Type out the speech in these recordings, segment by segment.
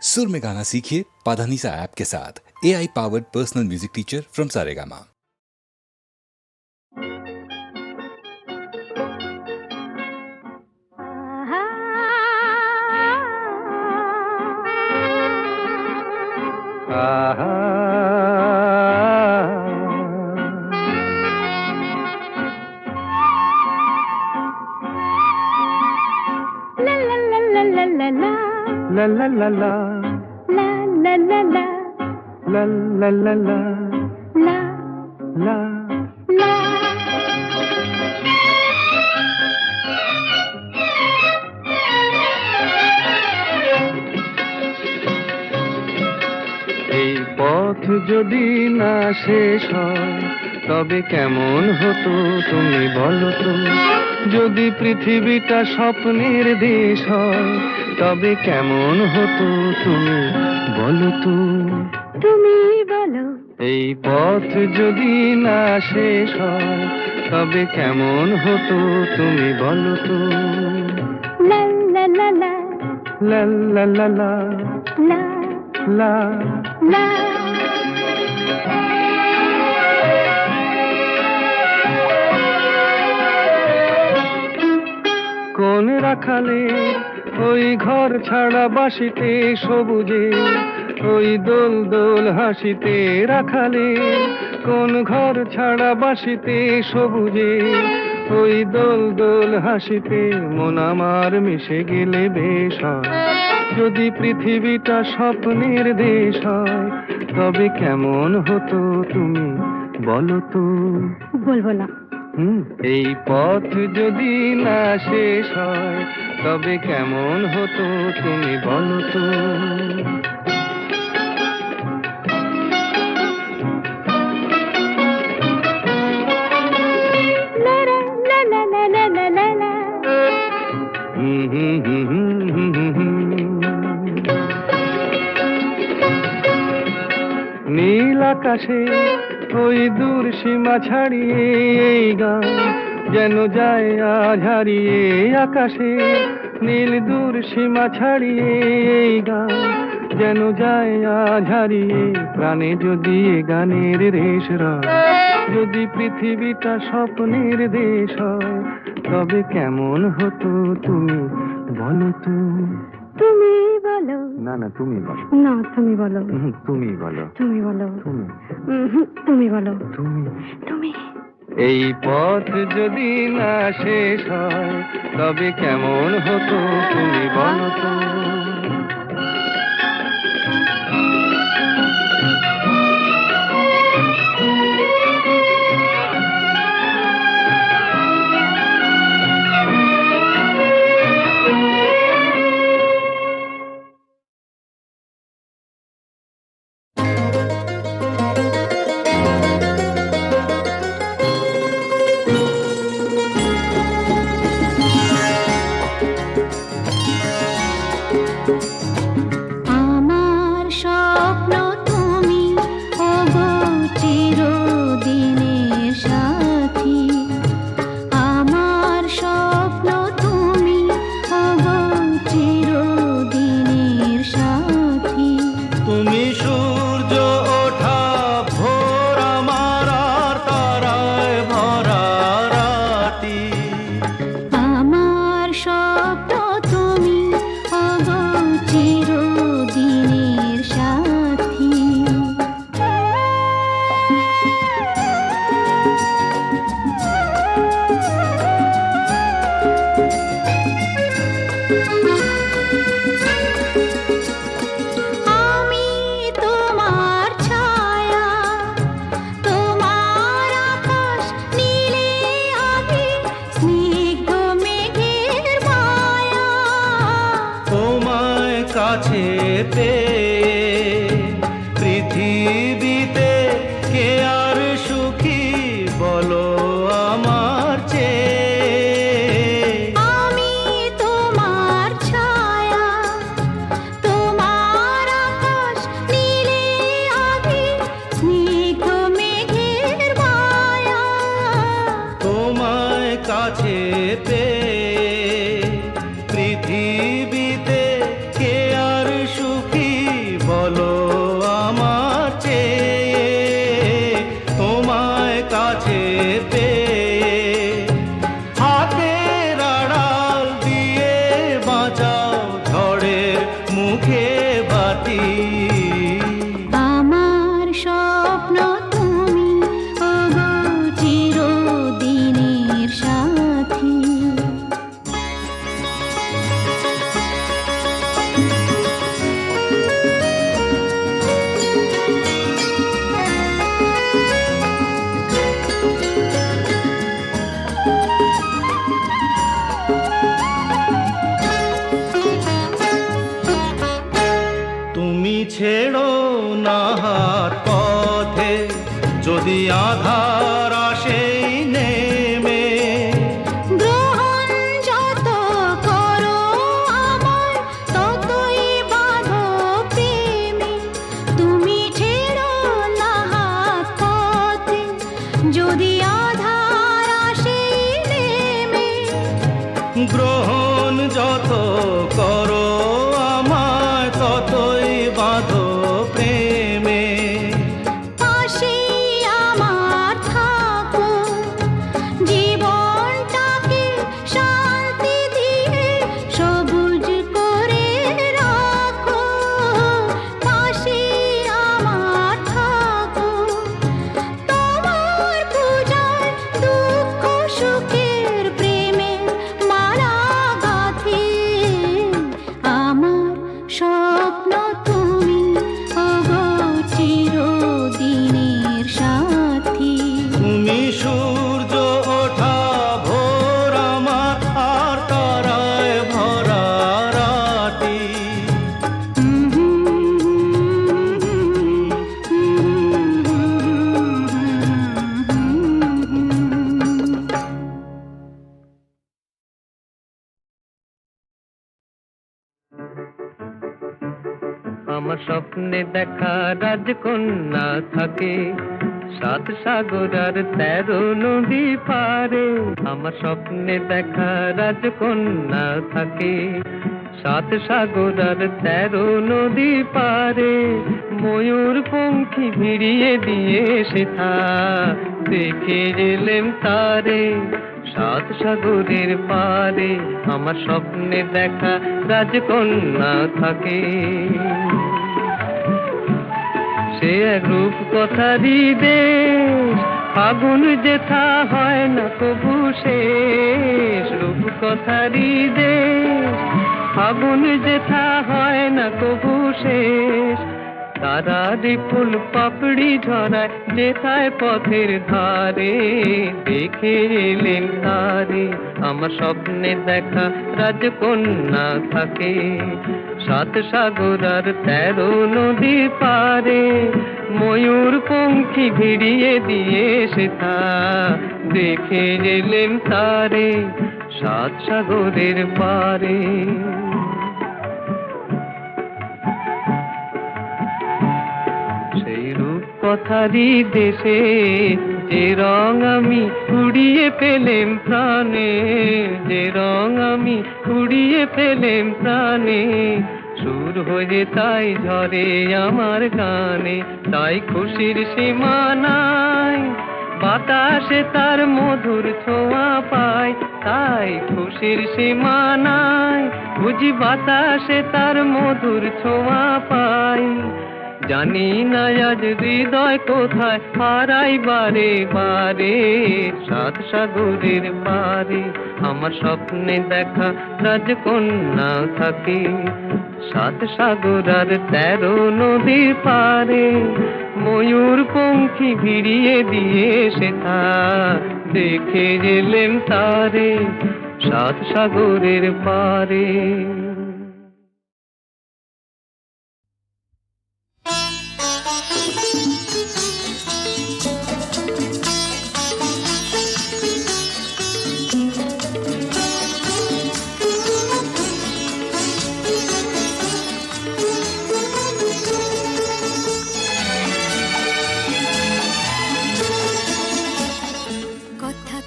सुर में गाना सीखिए पाधानीसा ऐप के साथ। AI powered personal music teacher from Saregama. La la la la la la la la la la la la la la la এই পথ যদি না শেষ হয় তবে কেমন হতো তুমি বলো তো। যদি পৃথিবীটা স্বপ্নের দেশ হয় তবে কেমন হতো তুমি বলো তো। তুমি বলো। এই পথ যদি না শেষ হয় তবে কেমন হতো তুমি বলো তো। লা লা লা লা লা লা লা লা লা লা লা। কোন রাখালে ওই ঘর ছাড়া বাসিতে সবুজে ওই দোল দোল হাসিতে রাখালে কোন ঘর ছাড়া বাসিতে সবুজে ওই দোল দোল হাসিতে মন আমার মিশে গেলে বেশ হয়। যদি পৃথিবীটা স্বপ্নের দেশ হয় তবে কেমন হতো তুমি বলো তো। বলবো না। এই পথ যদি না শেষ হয় তবে কেমন হতো তুমি বলো তো। নীল আকাশে ওই দূর সীমা ছাড়িয়ে এই গান যেন যায় আজ হারিয়ে। আকাশে নীল দূর সীমা ছাড়িয়ে এই গান যেন যায় আজ হারিয়ে। প্রাণে যদি এ গানের রেশ রয় যদি পৃথিবীটা স্বপ্নের দেশ হয় তবে কেমন হতো তুমি বলো তো। তুমি বলো। না না তুমি বলো। না তুমি বলো। তুমি বলো। তুমি বলো। তুমি তুমি বলো। তুমি তুমি। এই পথ যদি না শেষ হয় তবে কেমন হতো তুমি বলো তো। পৃথিবীতে কে আর সুখী বলো আমার চেয়ে। আমি তোমার ছায়া, তোমার আকাশ নীলে আভি, স্নিগ্ধ মেঘের মায়া। তোমায় কাছে পেয়ে পৃথিবীতে কে আর সুখী মুখে বাটি। আমার স্বপ্ন তুমি ওগো চিরদিনের সাথী। তুমি ছেড়ো না হাত পথে, যদি আধার আসে নেমে। গ্রহণ যত করো আমার ততই বাঁধো প্রেমে। তুমি ছেড়ো না হাত পথে, যদি আধার আসে নেমে। গ্রহণ যত করো আমায় ততই বাঁধো প্রেমে। পাশে আমার থাকো, জীবনটাকে শান্তি দিয়ে সবুজ করে রাখো। পাশে আমার থাকো, তোমার পূজায় দুঃখ সুখের প্রেমে মালা গাঁথি। আমার স্বপ্ন তুমি ওগো চিরদিনের সাথী। তুমি সূর্য ওঠা ভোর আমার, আর তারায় ভরা রাতি। আমার স্বপ্নে দেখা রাজকন্যা থাকে 7 সাগর আর 13 নদী পারে। আমার স্বপ্নে দেখা রাজকন্যা থাকে 7 সাগর আর 13 নদী পারে। ময়ূর পঙ্খী ভিড়িয়ে দিয়ে সেথা দেখে এলেম তারে 7 সাগরের পারে। আমার স্বপ্নে দেখা রাজকন্যা থাকে। সে এক রূপ কথারই দেশ, আগুন যেথা হয় না কবু শেষ। রূপ কথারই দেশ, আগুন যেথা হয় না কবু শেষ। তারারি ফুল পাপড়ি ঝরায় যেথায় পথের ধারে, দেখে এলেন তারে। আমার স্বপ্নে দেখা রাজকন্যা থাকে 7 সাগর আর 13 নদী পারে। ময়ূর পঙ্খী ভিড়িয়ে দিয়ে সেথা দেখে এলেন তারে 7 সাগরের পারে। সেই রূপ কথারই দেশে যে রং আমি উড়িয়ে পেলেম প্রাণে, যে রং আমি উড়িয়ে পেলেম প্রাণে। সুর হয়ে তাই ঝরে আমার গানে, তাই খুশির সীমা নাই। বাতাসে তার মধুর ছোঁয়া পায়, তাই খুশির সীমা নাই। বুঝি বাতাসে তার মধুর ছোঁয়া পাই। জানি না আজ হৃদয় কোথায় হারাই বারে বারে 7 সাগরের পারে। আমার স্বপ্নে দেখা রাজকন্যা থাকে 7 সাগর আর 13 নদীর পারে। ময়ূর পঙ্খী ভিড়িয়ে দিয়ে সেথা দেখে এলেম তারে 7 সাগরের পারে।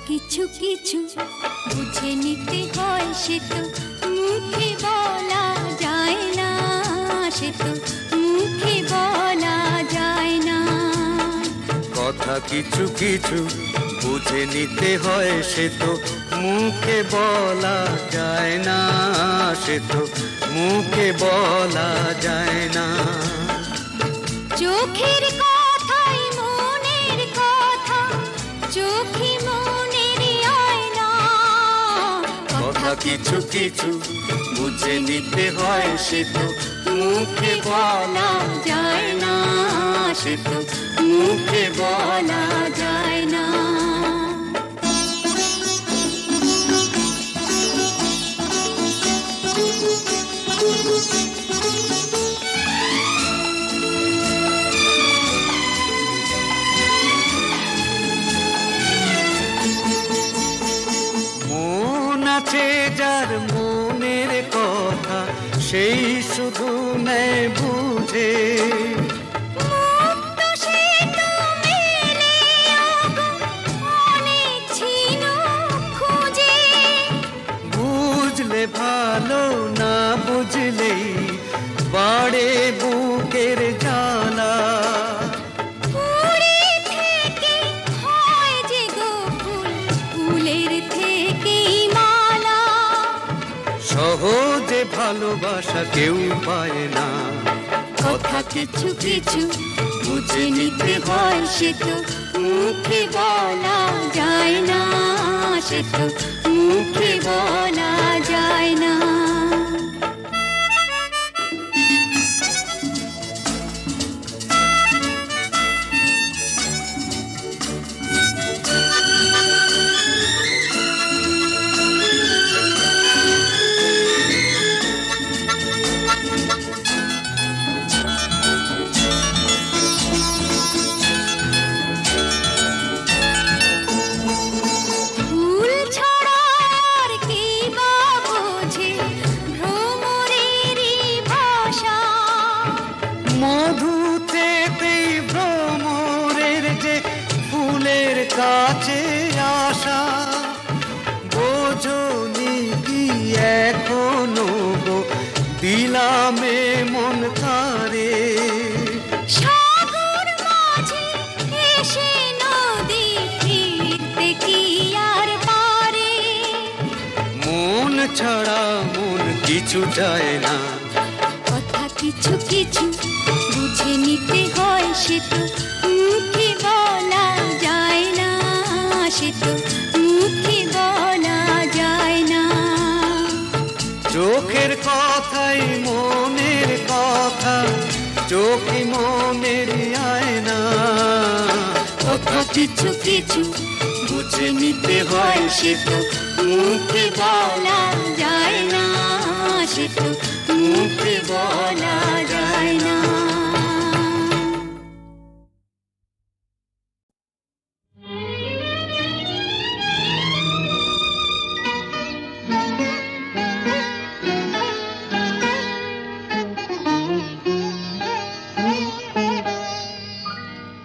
কিছু কিছু বুঝে নিতে হয়, সে তো মুখে বলা যায় না, সে তো মুখে বলা যায় না। কথা কিছু কিছু বুঝে নিতে হয়, সে তো মুখে বলা যায় না, সে তো মুখে বলা যায় না। চোখের কথাই মনের কথা, চোখে মনের আয়না। কথা কিছু কিছু বুঝে নিতে হয়, সে তো মুখে বলা যায় না, সে তো মুখে বলা যায় না। মন আছে যার মনের কথা, সেই শুধু নেয় বুঝে। মুক্ত সে তো মেলে অনেক ছিল খুঁজে। বুঝলে ভালো, না বুঝলেই বাড়ে বুকের জ্বালা। ফুলে থেকে হয় যে গো ফুল, ফুলের থেকেই মালা। সহজে ভালোবাসা কেউ পায় না। কথা কিছু কিছু বুঝে নিতে হয়, সে তো মুখে বলা যায় না, সে তো মুখে বলা যায় না। ফুল ছাড়া আর কি বা বোঝে ভ্রমরেরই ভাষা। মধু থেকেই ভ্রমরের যে ফুলের কাছে আসা। বোঝনি কি এখনো গো দিলামে মন তারে। সাগর মাঝে এসে নদী ফিরতে কি আর পারে। মন ছাড়া মন কিছু চায় না। কথা কিছু কিছু বুঝে নিতে হয়, সে তো মুখে বলা যায় না, সে তো মুখে বলা যায় না। চোখের কথাই মনের কথা, চোখে মনের আয়না। কথা কিছু কিছু বুঝে নিতে হয়, সে তো মুখে বলা যায় না, সে তো মুখে বলা যায় না।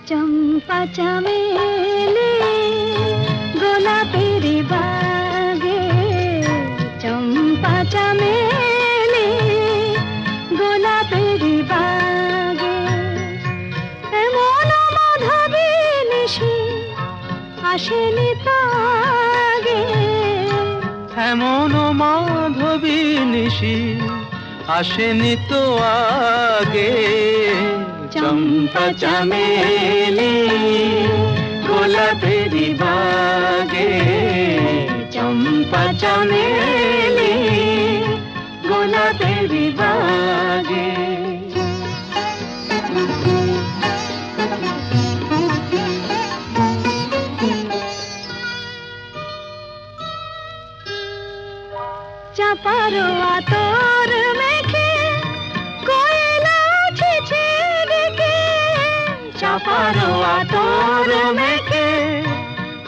চম্পা চামেলি গোলাপের বাগে, চম্পা চামেলি গোলাপের বাগে। এমন মাধবী নিশি আসেনি তো আগে, এমন মাধবী নিশি আসেনি তো আগে। চম্পা চামেলি গোলাপের বাগে, চম্পা চামেলি গোলাপের বাগে। চাপার আতর মেখে কোয়েলা ছিছে ডেকে, চাপার আতর মেখে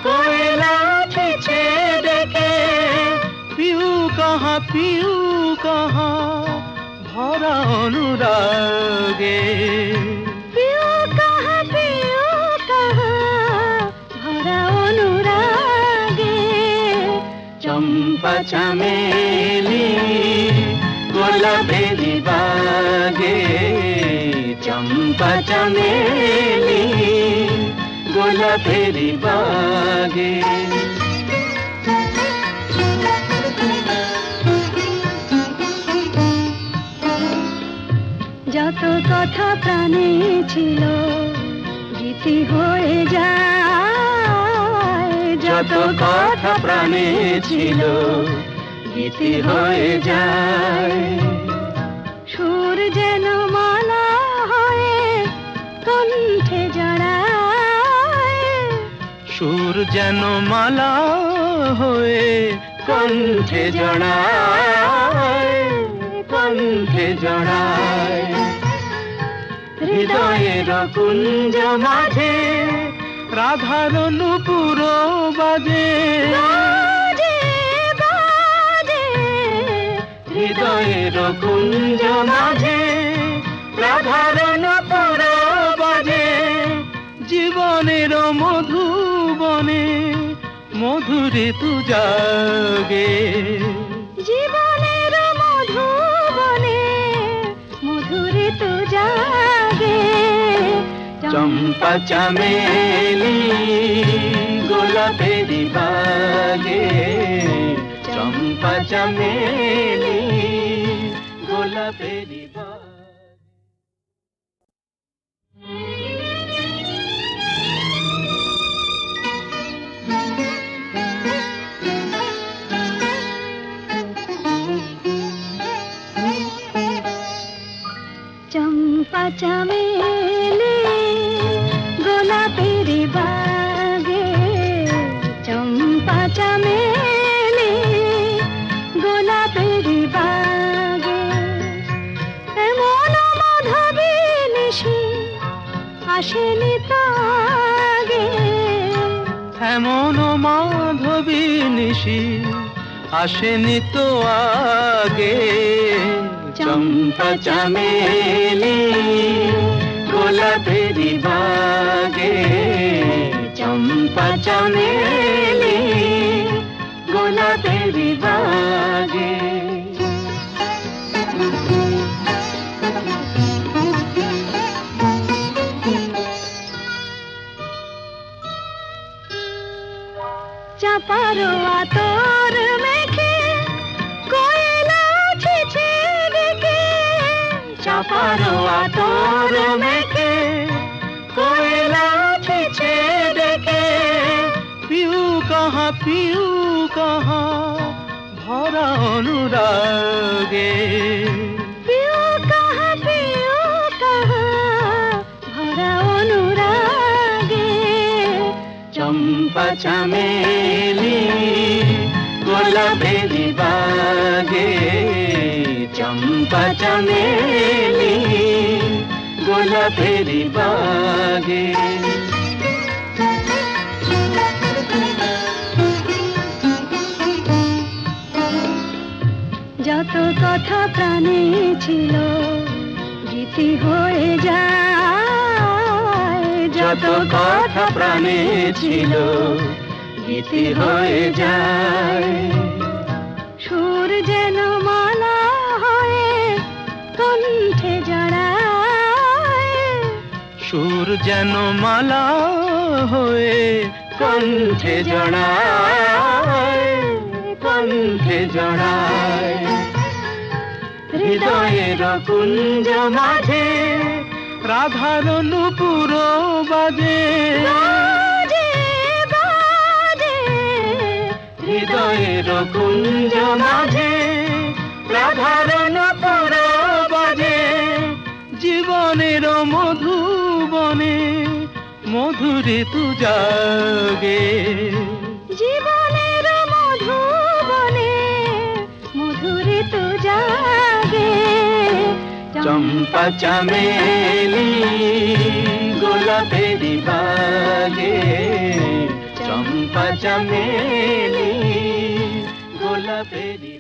কোয়েলা ছিছে ডেকে। পিউ কাহা ভরা অনুরাগে। পিউ কাহা ভরা অনুরাগে। চম্পা চামেলি গোলাপের বাগে, চম্পা চামেলি গোলাপের বাগে। যত কথা প্রাণে ছিল গীতি হয়ে যায়, যত কথা প্রাণে ছিল গীতি হয়ে যায়। সুর যেন মালা হয়ে কণ্ঠে জড়ায়, সুর যেন মালা হয়ে কণ্ঠে জড়ায়, কণ্ঠে জড়ায়। হৃদয়ের কুঞ্জ মাঝে রাধার নূপুর বাজে, বাজে বাজে হৃদয়ের কুঞ্জ মাঝে রাধার নূপুর বাজে। জীবনের মধুবনে মধুরে তু জাগে, জীবনের মধুবনে মধুরে তো জাগে। চম্পা চামেলি গোলাপেরি বাগে, চম্পা চামেলি গোলাপেরি বাগে। চম্পা চামেলি গোলাপের বাগে, চম্পা চামেলি গোলাপের বাগে। এমন মাধবী নিশি আসেনি তো আগে, এমন মাধবী নিশি আসেনি তো আগে। চম্পা চামেলি গোলাপেরি বাগে, চম্পা চামেলি গোলাপেরি বাগে। চাপারো আতর মেখে কোয়েলা ছিছে ডেকে, চাপারো আতর মেখে কোয়েলা ছিছে ডেকে। পিউ কাহা ভরা অনুরাগে, পিউ কাহা ভরা অনুরাগে। চম্পা চামেলি গোলাপেরি বাগে, চম্পা চামেলি গোলাপেরি বাগে। যত কথা প্রাণে ছিল গীতি হয়ে যায়, যত কথা প্রাণে ছিল গীতি হয়ে যায়। সুর যেন মালা হয়ে কণ্ঠে জড়ায়, সুর যেন মালা হয়ে কণ্ঠে জড়ায়, কণ্ঠে জড়ায়। হৃদয়ের কুঞ্জ মাঝে রাধার নূপুর বাজে, বাজে বাজে হৃদয়ের কুঞ্জ মাঝে রাধার নূপুর বাজে। জীবনের মধুবনে মধুরে তু জাগে, জীবনের মধুবনে মধুরে তো জাগে। চম্পা চামেলি গোলাপেরি বাগে, চম্পা চামেলি গোলাপেরি